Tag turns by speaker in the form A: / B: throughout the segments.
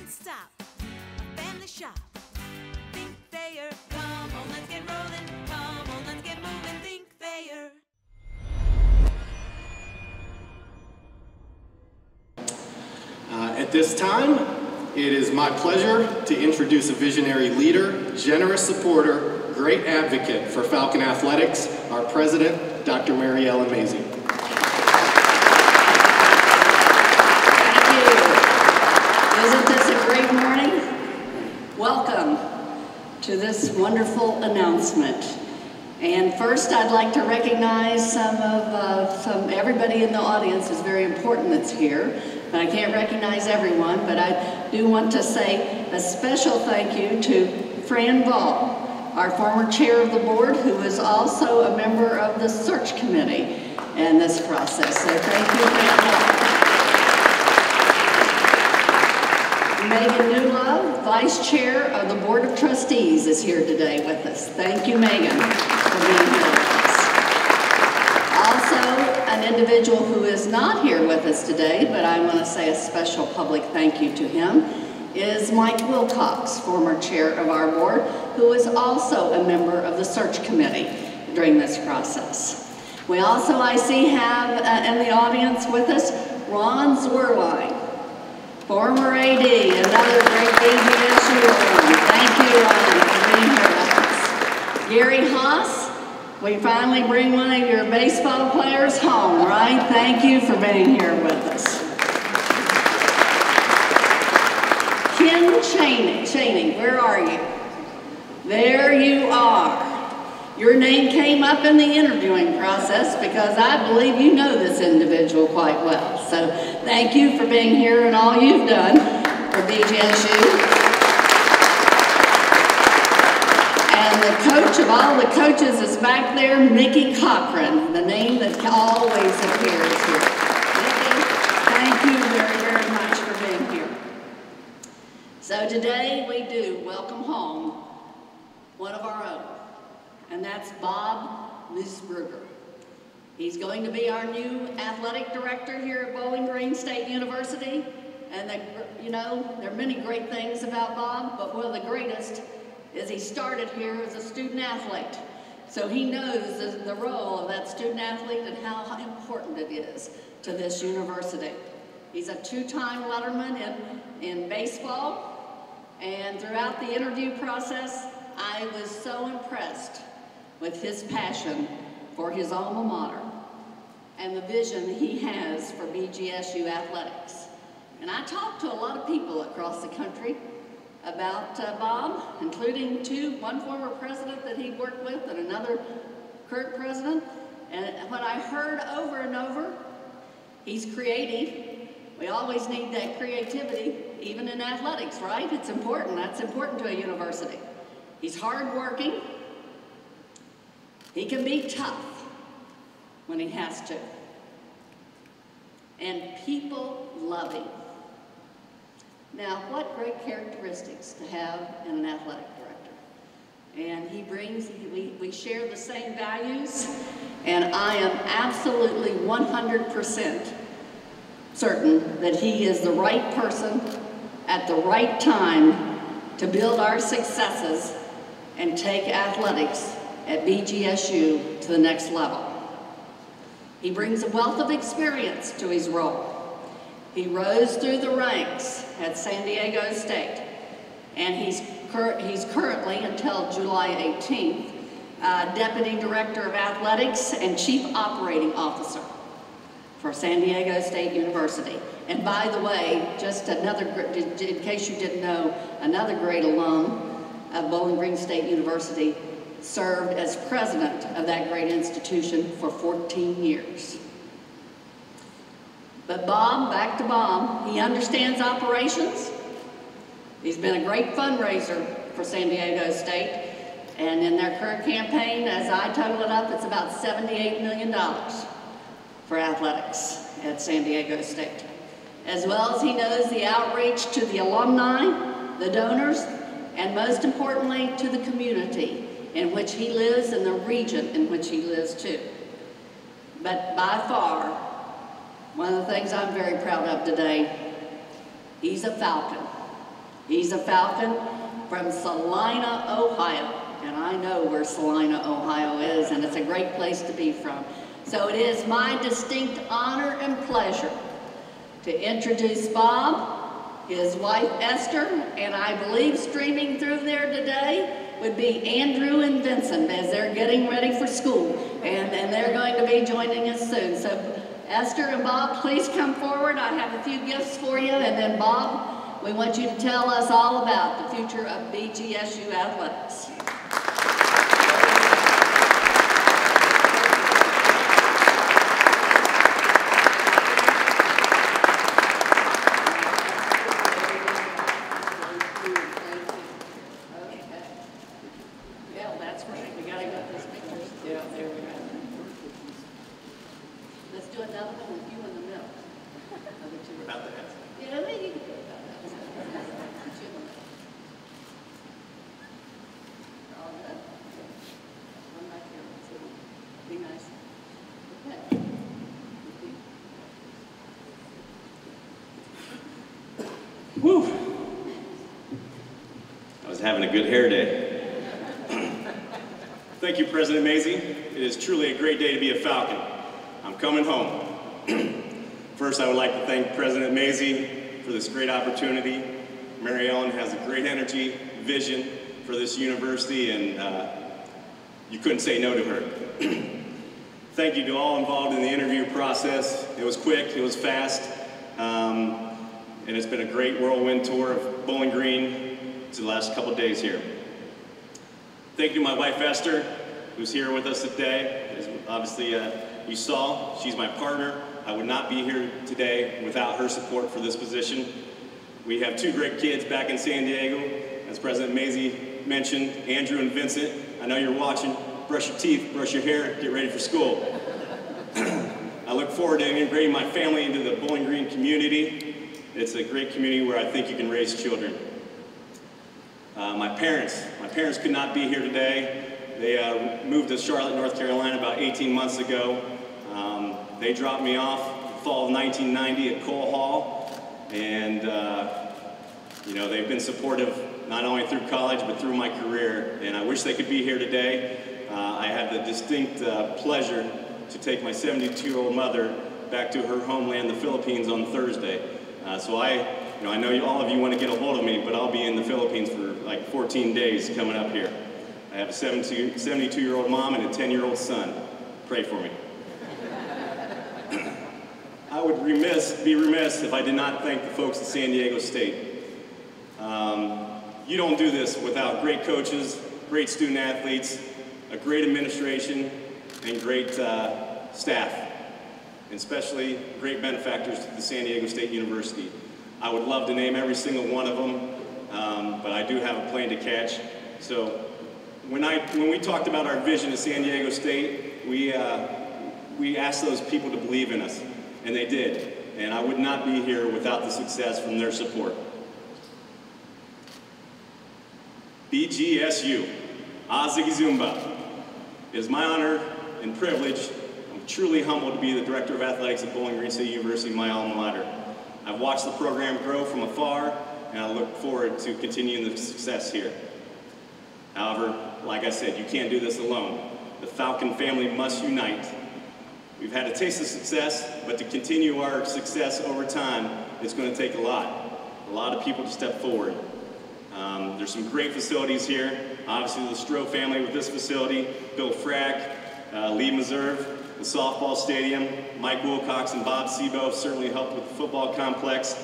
A: can't stop a family shop. Think Thayer, come on, let's get rolling. Come on, let's get moving. Think Thayer.
B: At this time, it is my pleasure to introduce a visionary leader, generous supporter, great advocate for Falcon Athletics, our president, Dr. Mary Ellen Mazie.
C: Isn't this a great morning? Welcome to this wonderful announcement. And first, I'd like to recognize everybody in the audience is very important that's here. But I can't recognize everyone, but I do want to say a special thank you to Fran Ball, our former chair of the board, who is also a member of the search committee in this process. So thank you, Fran Ball. Megan Newlove, Vice Chair of the Board of Trustees, is here today with us. Thank you, Megan, for being here with us. Also, an individual who is not here with us today, but I want to say a special public thank you to him, is Mike Wilcox, former chair of our board, who is also a member of the search committee during this process. We also, I see, have in the audience with us Ron Zwerline, former AD, another great BGSU alum. Thank you, Ron, for being here with us. Gary Haas, we finally bring one of your baseball players home, right? Thank you for being here with us. Ken Chaney, where are you? There you are. Your name came up in the interviewing process because I believe you know this individual quite well. So thank you for being here and all you've done for BGSU. And the coach of all the coaches is back there, Mickey Cochran, the name that always appears here. Mickey, thank you very, very much for being here. So today we do welcome home one of our own. And that's Bob Moosbrugger. He's going to be our new athletic director here at Bowling Green State University. And there are many great things about Bob, but one of the greatest is he started here as a student athlete. So he knows the role of that student athlete and how important it is to this university. He's a two-time letterman in baseball, and throughout the interview process, I was so impressed with his passion for his alma mater and the vision he has for BGSU athletics. And I talked to a lot of people across the country about Bob, including one former president that he worked with and another current president. And what I heard over and over, he's creative. We always need that creativity, even in athletics, right? It's important. That's important to a university. He's hardworking. He can be tough when he has to. And people love him. Now, what great characteristics to have in an athletic director. And he brings, we share the same values, and I am absolutely 100% certain that he is the right person at the right time to build our successes and take athletics at BGSU to the next level. He brings a wealth of experience to his role. He rose through the ranks at San Diego State, and he's currently, until July 18th, Deputy Director of Athletics and Chief Operating Officer for San Diego State University. And by the way, just another, in case you didn't know, another great alum of Bowling Green State University served as president of that great institution for 14 years. But Bob, back to Bob, he understands operations. He's been a great fundraiser for San Diego State. And in their current campaign, as I total it up, it's about $78 million for athletics at San Diego State. As well as he knows the outreach to the alumni, the donors, and most importantly, to the community in which he lives and the region in which he lives too. But by far, one of the things I'm very proud of today, he's a Falcon. He's a Falcon from Salina, Ohio. And I know where Salina, Ohio is, and it's a great place to be from. So it is my distinct honor and pleasure to introduce Bob, his wife Esther, and I believe streaming through there today would be Andrew and Vincent as they're getting ready for school. And they're going to be joining us soon. So Esther and Bob, please come forward. I have a few gifts for you. And then Bob, we want you to tell us all about the future of BGSU athletics.
D: Woo! I was having a good hair day. Thank you, President Mazie. It is truly a great day to be a Falcon. I'm coming home. First, I would like to thank President Mazie for this great opportunity. Mary Ellen has a great energy, vision for this university, and you couldn't say no to her. Thank you to all involved in the interview process. It was quick, it was fast. And it's been a great whirlwind tour of Bowling Green to the last couple of days here. Thank you to my wife Esther, who's here with us today. As obviously you saw, she's my partner. I would not be here today without her support for this position. We have two great kids back in San Diego. As President Mazie mentioned, Andrew and Vincent. I know you're watching. Brush your teeth, brush your hair, get ready for school. I look forward to integrating my family into the Bowling Green community. It's a great community where I think you can raise children. My parents could not be here today. They moved to Charlotte, North Carolina about 18 months ago. They dropped me off fall of 1990 at Cole Hall, and you know, they've been supportive not only through college but through my career, and I wish they could be here today. I have the distinct pleasure to take my 72-year-old mother back to her homeland, the Philippines, on Thursday. So I know all of you want to get a hold of me, but I'll be in the Philippines for like 14 days coming up here. I have a 72-year-old mom and a 10-year-old son. Pray for me. I would be remiss if I did not thank the folks at San Diego State. You don't do this without great coaches, great student athletes, a great administration, and great staff, and especially great benefactors to the San Diego State University. I would love to name every single one of them, but I do have a plane to catch. So when we talked about our vision at San Diego State, we asked those people to believe in us, and they did. And I would not be here without the success from their support. BGSU, Azigi Zumba. It is my honor and privilege. I'm truly humbled to be the Director of Athletics at Bowling Green State University, my alma mater. I've watched the program grow from afar, and I look forward to continuing the success here. However, like I said, you can't do this alone. The Falcon family must unite. We've had a taste of success, but to continue our success over time, it's going to take a lot of people to step forward. There's some great facilities here. Obviously, the Stroh family with this facility, Bill Frack, Lee Meserve, the softball stadium, Mike Wilcox and Bob Sebo certainly helped with the football complex.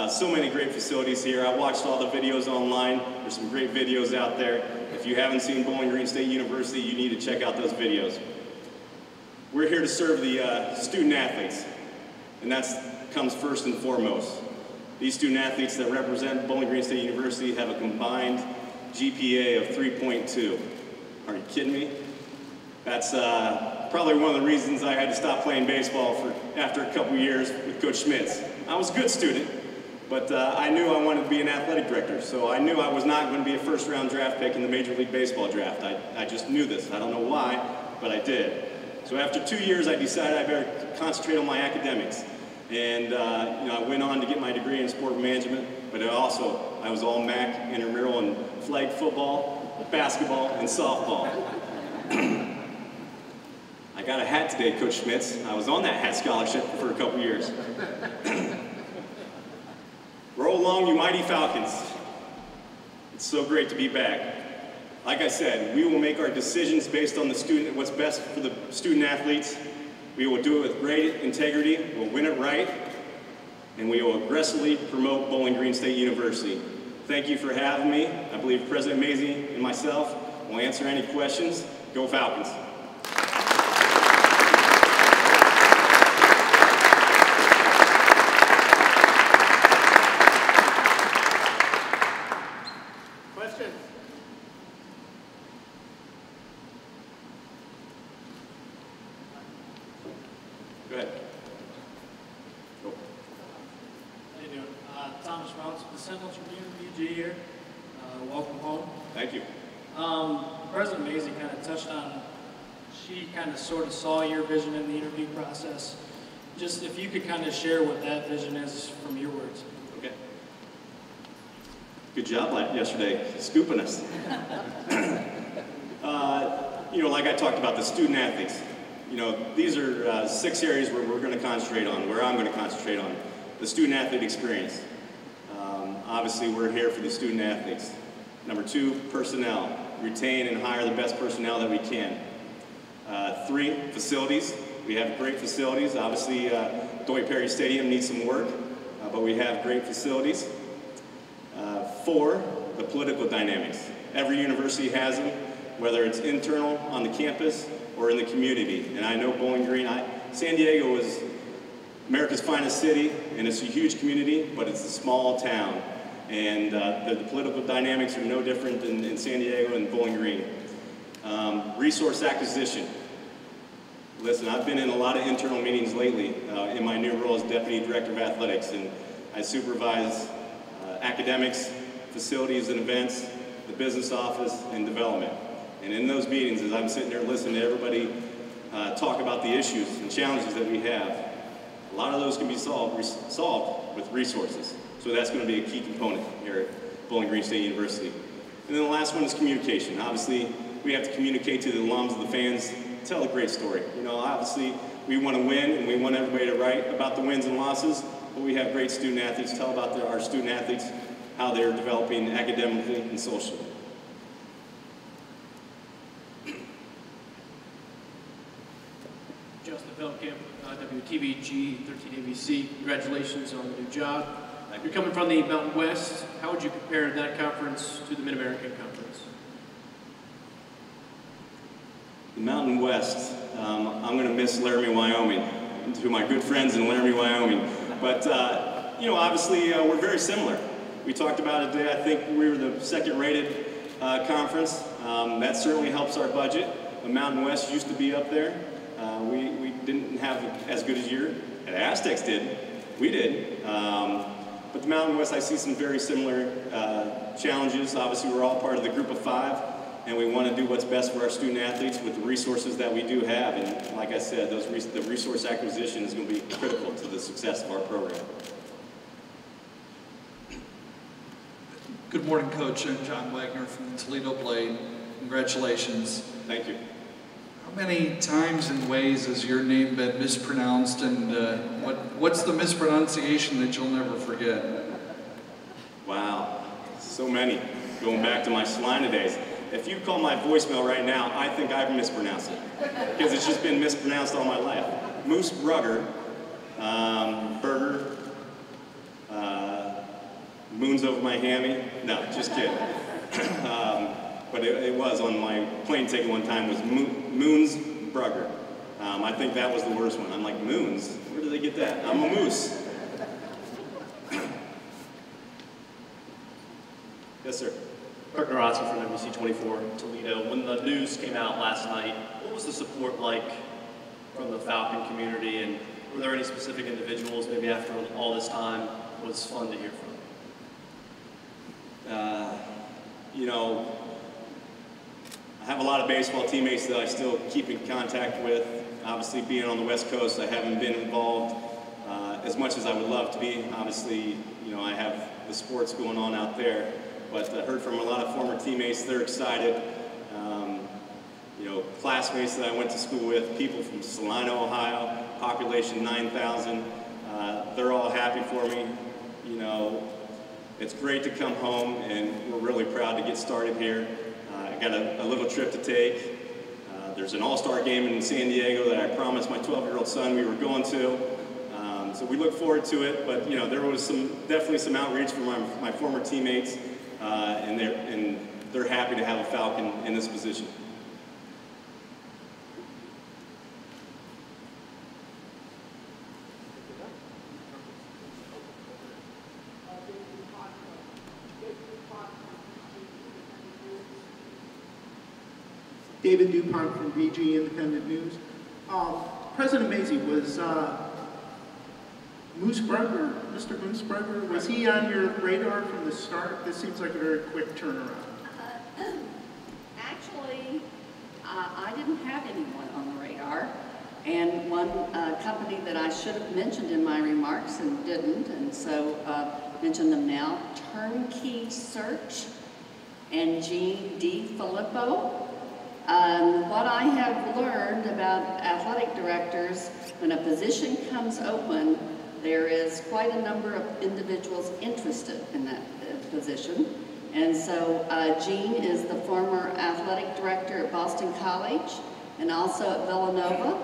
D: So many great facilities here. I watched all the videos online. There's some great videos out there. If you haven't seen Bowling Green State University, you need to check out those videos. We're here to serve the student athletes, and that comes first and foremost. These student athletes that represent Bowling Green State University have a combined GPA of 3.2. Are you kidding me? That's probably one of the reasons I had to stop playing baseball after a couple years with Coach Schmitz. I was a good student, but I knew I wanted to be an athletic director, so I knew I was not going to be a first-round draft pick in the Major League Baseball draft. I just knew this. I don't know why, but I did. So after 2 years, I decided I better concentrate on my academics. And I went on to get my degree in sport management, but I I was all MAC, intramural, and flag football, basketball, and softball. I got a hat today, Coach Schmitz. I was on that hat scholarship for a couple years. Roll along, you mighty Falcons. It's so great to be back. Like I said, we will make our decisions based on what's best for the student athletes. We will do it with great integrity, we'll win it right, and we will aggressively promote Bowling Green State University. Thank you for having me. I believe President Mazie and myself will answer any questions. Go Falcons. Go ahead. Go.
E: How you doing? Thomas Rounds, the Sentinel Tribune, BG here. Welcome home.
D: Thank you.
E: President Mazie kind of touched on, she kind of sort of saw your vision in the interview process. Just if you could kind of share what that vision is from your words.
D: Okay. Good job yesterday, scooping us. You know, like I talked about, the student athletes. You know, these are 6 areas where we're going to concentrate on, where I'm going to concentrate on. The student athlete experience. Obviously, we're here for the student athletes. Number 2, personnel. Retain and hire the best personnel that we can. 3, facilities. We have great facilities. Obviously, Doyle Perry Stadium needs some work, but we have great facilities. 4, the political dynamics. Every university has them, whether it's internal on the campus or in the community. And I know Bowling Green, San Diego is America's finest city, and it's a huge community, but it's a small town. And the political dynamics are no different in San Diego and Bowling Green. Resource acquisition. Listen, I've been in a lot of internal meetings lately in my new role as Deputy Director of Athletics, and I supervise academics, facilities and events, the business office, and development. And in those meetings, as I'm sitting there listening to everybody talk about the issues and challenges that we have, a lot of those can be solved with resources. So that's going to be a key component here at Bowling Green State University. And then the last one is communication. Obviously, we have to communicate to the alums and the fans, tell a great story. You know, obviously, we want to win and we want everybody to write about the wins and losses, but we have great student athletes. Tell about our student athletes, how they're developing academically and socially.
F: Justin Feldkamp, WTVG 13ABC. Congratulations on the new job. You're coming from the Mountain West. How would you compare that conference to the Mid-American Conference?
D: The Mountain West, I'm going to miss Laramie, Wyoming, to my good friends in Laramie, Wyoming. But, you know, obviously, we're very similar. We talked about it today. I think we were the second-rated conference. That certainly helps our budget. The Mountain West used to be up there. We didn't have as good a year. The Aztecs did. We did. But the Mountain West, I see some very similar challenges. Obviously, we're all part of the group of 5, and we want to do what's best for our student athletes with the resources that we do have. And like I said, the resource acquisition is going to be critical to the success of our program.
G: Good morning, Coach. I'm John Wagner from the Toledo Blade. Congratulations.
D: Thank you.
G: How many times and ways has your name been mispronounced, and what's the mispronunciation that you'll never forget?
D: Wow, so many. Going back to my Salina days. If you call my voicemail right now, I think I've mispronounced it, because it's just been mispronounced all my life. Moosbrugger, burger, moons over my hammy. No, just kidding. But it was on my plane ticket one time was Moosbrugger. I think that was the worst one. I'm like, moons? Where did they get that? I'm a moose. Yes, sir.
H: Kirk Narazzi from NBC 24 Toledo. When the news came out last night, what was the support like from the Falcon community, and were there any specific individuals maybe after all this time was fun to hear from?
D: You know, I have a lot of baseball teammates that I still keep in contact with. Obviously, being on the West Coast, I haven't been involved as much as I would love to be. Obviously, you know, I have the sports going on out there. But I heard from a lot of former teammates, they're excited. You know, classmates that I went to school with, people from Salina, Ohio, population 9,000, they're all happy for me. You know, it's great to come home, and we're really proud to get started here. I got a little trip to take. There's an all-star game in San Diego that I promised my 12-year-old son we were going to. So we look forward to it, but you know, there was definitely some outreach from my former teammates, and they're happy to have a Falcon in this position.
I: David DuPont from BG Independent News. President Mazie, was Moosbrugger, Mr. Moosbrugger, was he on your radar from the start? This seems like a very quick turnaround.
C: Actually, I didn't have anyone on the radar. And one company that I should have mentioned in my remarks and didn't, and so mention them now, Turnkey Search and Jean DiFilippo. What I have learned about athletic directors, when a position comes open, there is quite a number of individuals interested in that position. And so Jean is the former athletic director at Boston College and also at Villanova.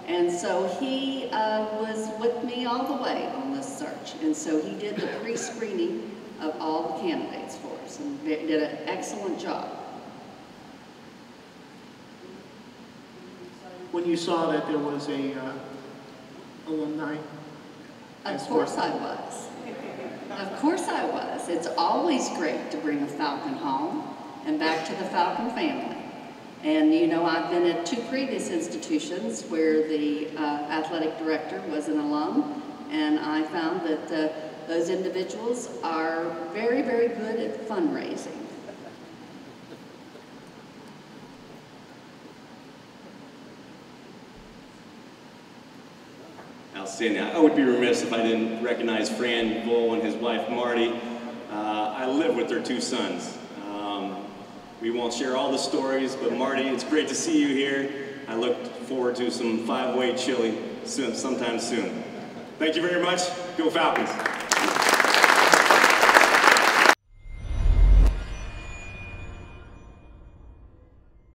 C: And so he was with me all the way on this search. And so he did the pre-screening of all the candidates for us and did an excellent job.
I: When you saw that there was a alumni?
C: Of course I was. Of course I was. It's always great to bring a Falcon home and back to the Falcon family. And you know, I've been at 2 previous institutions where the athletic director was an alum, and I found that those individuals are very, very good at fundraising.
D: Outstanding. I would be remiss if I didn't recognize Fran Bull and his wife Marty. I live with their 2 sons. We won't share all the stories, but Marty, it's great to see you here. I look forward to some 5-way chili sometime soon. Thank you very much. Go Falcons.